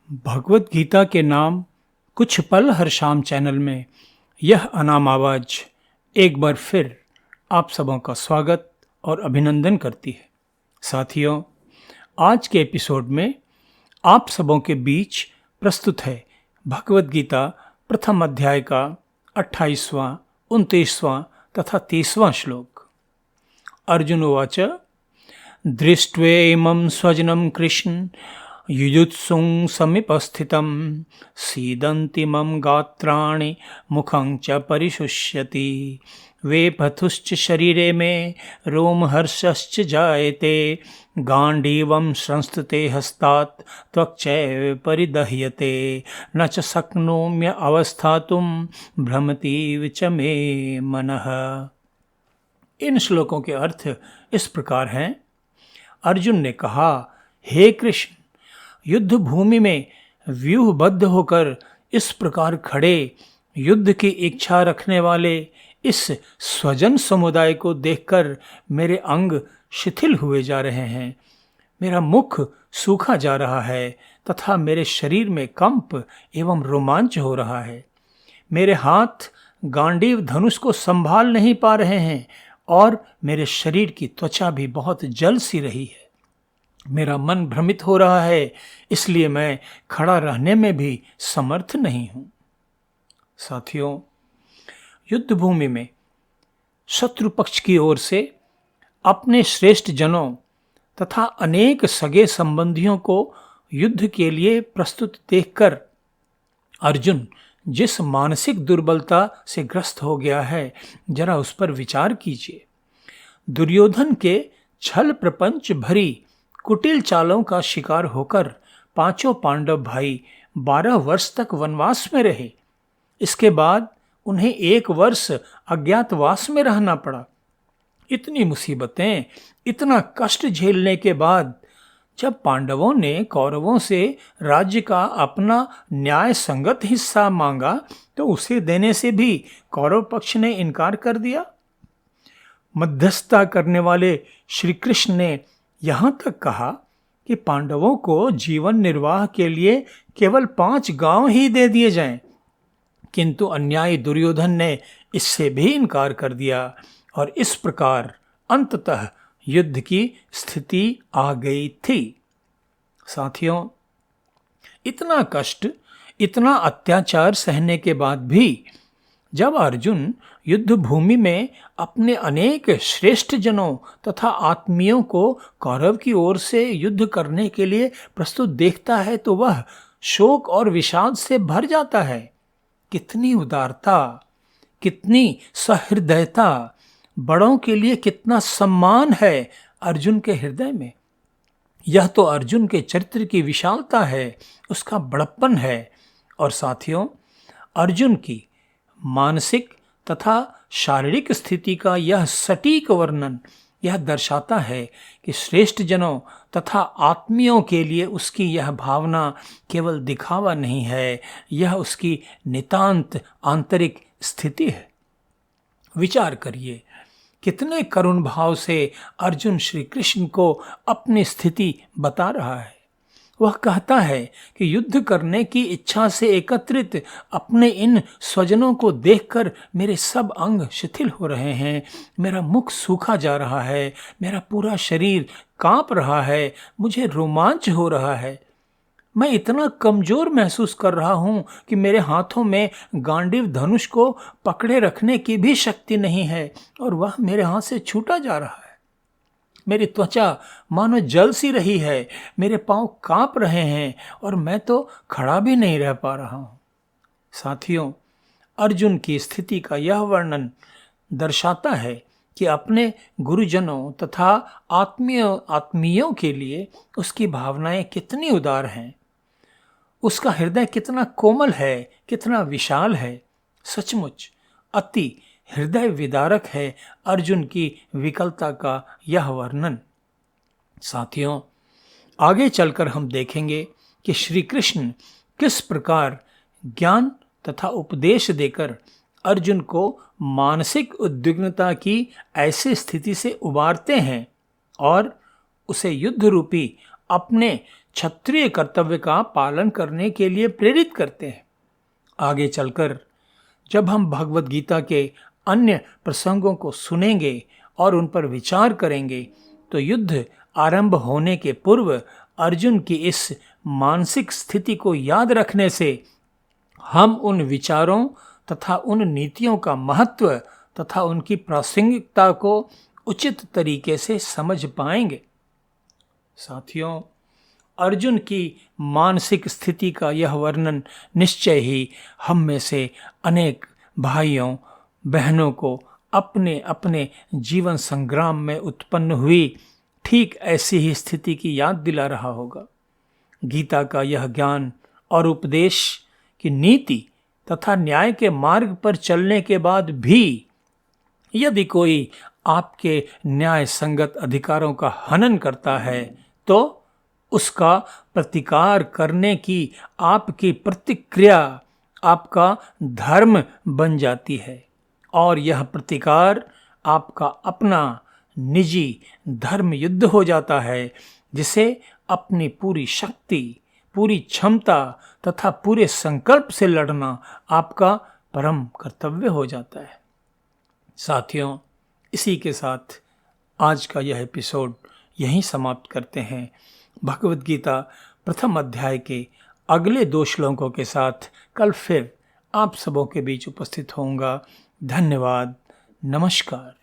भगवत गीता के नाम कुछ पल हर शाम चैनल में यह अनाम आवाज एक बार फिर आप सबों का स्वागत और अभिनंदन करती है। साथियों, आज के एपिसोड में आप सबों के बीच प्रस्तुत है भगवत गीता प्रथम अध्याय का 28वां, 29वां तथा 30वां श्लोक। अर्जुन उवाच दृष्ट्वेमं स्वजनं कृष्ण युयुत्सुं समीपस्थितं सीदन्ति मम गात्राणि मुखं च परिशुष्यति वेपथुश्च शरीरे मे रोमहर्षश्च जायते गाण्डीवं संस्तुते हस्तात् त्वक्चैव परिदह्यते न च शक्नोम्य अवस्थातुं भ्रमतीव च मे मनः। इन श्लोकों के अर्थ इस प्रकार हैं। अर्जुन ने कहा, हे कृष्ण, युद्ध भूमि में व्यूहबद्ध होकर इस प्रकार खड़े युद्ध की इच्छा रखने वाले इस स्वजन समुदाय को देखकर मेरे अंग शिथिल हुए जा रहे हैं। मेरा मुख सूखा जा रहा है तथा मेरे शरीर में कंप एवं रोमांच हो रहा है। मेरे हाथ गांडीव धनुष को संभाल नहीं पा रहे हैं और मेरे शरीर की त्वचा भी बहुत जल सी रही है। मेरा मन भ्रमित हो रहा है, इसलिए मैं खड़ा रहने में भी समर्थ नहीं हूं। साथियों, युद्ध भूमि में शत्रु पक्ष की ओर से अपने श्रेष्ठ जनों तथा अनेक सगे संबंधियों को युद्ध के लिए प्रस्तुत देखकर अर्जुन जिस मानसिक दुर्बलता से ग्रस्त हो गया है, जरा उस पर विचार कीजिए। दुर्योधन के छल प्रपंच भरी कुटिल चालों का शिकार होकर पांचों पांडव भाई 12 वर्ष तक वनवास में रहे। इसके बाद उन्हें 1 वर्ष अज्ञातवास में रहना पड़ा। इतनी मुसीबतें, इतना कष्ट झेलने के बाद जब पांडवों ने कौरवों से राज्य का अपना न्याय संगत हिस्सा मांगा तो उसे देने से भी कौरव पक्ष ने इनकार कर दिया। मध्यस्थता करने वाले श्री कृष्ण ने यहाँ तक कहा कि पांडवों को जीवन निर्वाह के लिए केवल 5 गांव ही दे दिए जाएं, किंतु अन्यायी दुर्योधन ने इससे भी इनकार कर दिया और इस प्रकार अंततः युद्ध की स्थिति आ गई थी। साथियों, इतना कष्ट, इतना अत्याचार सहने के बाद भी जब अर्जुन युद्ध भूमि में अपने अनेक श्रेष्ठ जनों तथा आत्मीयों को कौरव की ओर से युद्ध करने के लिए प्रस्तुत देखता है तो वह शोक और विषाद से भर जाता है। कितनी उदारता, कितनी सहृदयता, बड़ों के लिए कितना सम्मान है अर्जुन के हृदय में। यह तो अर्जुन के चरित्र की विशालता है, उसका बड़प्पन है। और साथियों, अर्जुन की मानसिक तथा शारीरिक स्थिति का यह सटीक वर्णन यह दर्शाता है कि श्रेष्ठ जनों तथा आत्मियों के लिए उसकी यह भावना केवल दिखावा नहीं है, यह उसकी नितांत आंतरिक स्थिति है। विचार करिए, कितने करुण भाव से अर्जुन श्री कृष्ण को अपनी स्थिति बता रहा है। वह कहता है कि युद्ध करने की इच्छा से एकत्रित अपने इन स्वजनों को देखकर मेरे सब अंग शिथिल हो रहे हैं, मेरा मुख सूखा जा रहा है, मेरा पूरा शरीर कांप रहा है, मुझे रोमांच हो रहा है। मैं इतना कमजोर महसूस कर रहा हूं कि मेरे हाथों में गांडीव धनुष को पकड़े रखने की भी शक्ति नहीं है और वह मेरे हाथ से छूटा जा रहा है। मेरी त्वचा मानो जल सी रही है, मेरे पांव कांप रहे हैं और मैं तो खड़ा भी नहीं रह पा रहा हूं। साथियों, अर्जुन की स्थिति का यह वर्णन दर्शाता है कि अपने गुरुजनों तथा आत्मीयों के लिए उसकी भावनाएं कितनी उदार हैं। उसका हृदय कितना कोमल है, कितना विशाल है। सचमुच अति हृदय विदारक है अर्जुन की विकलता का यह वर्णन। साथियों, आगे चलकर हम देखेंगे कि श्री कृष्ण किस प्रकार ज्ञान तथा उपदेश देकर अर्जुन को मानसिक उद्विग्नता की ऐसी स्थिति से उबारते हैं और उसे युद्ध रूपी अपने क्षत्रिय कर्तव्य का पालन करने के लिए प्रेरित करते हैं। आगे चलकर जब हम भगवद गीता के अन्य प्रसंगों को सुनेंगे और उन पर विचार करेंगे तो युद्ध आरंभ होने के पूर्व अर्जुन की इस मानसिक स्थिति को याद रखने से हम उन विचारों तथा उन नीतियों का महत्व तथा उनकी प्रासंगिकता को उचित तरीके से समझ पाएंगे। साथियों, अर्जुन की मानसिक स्थिति का यह वर्णन निश्चय ही हम में से अनेक भाइयों बहनों को अपने अपने जीवन संग्राम में उत्पन्न हुई ठीक ऐसी ही स्थिति की याद दिला रहा होगा। गीता का यह ज्ञान और उपदेश की नीति तथा न्याय के मार्ग पर चलने के बाद भी यदि कोई आपके न्याय संगत अधिकारों का हनन करता है तो उसका प्रतिकार करने की आपकी प्रतिक्रिया आपका धर्म बन जाती है और यह प्रतिकार आपका अपना निजी धर्म युद्ध हो जाता है, जिसे अपनी पूरी शक्ति, पूरी क्षमता तथा पूरे संकल्प से लड़ना आपका परम कर्तव्य हो जाता है। साथियों, इसी के साथ आज का यह एपिसोड यहीं समाप्त करते हैं। भगवद गीता प्रथम अध्याय के अगले 2 श्लोकों के साथ कल फिर आप सबों के बीच उपस्थित होऊंगा। धन्यवाद। नमस्कार।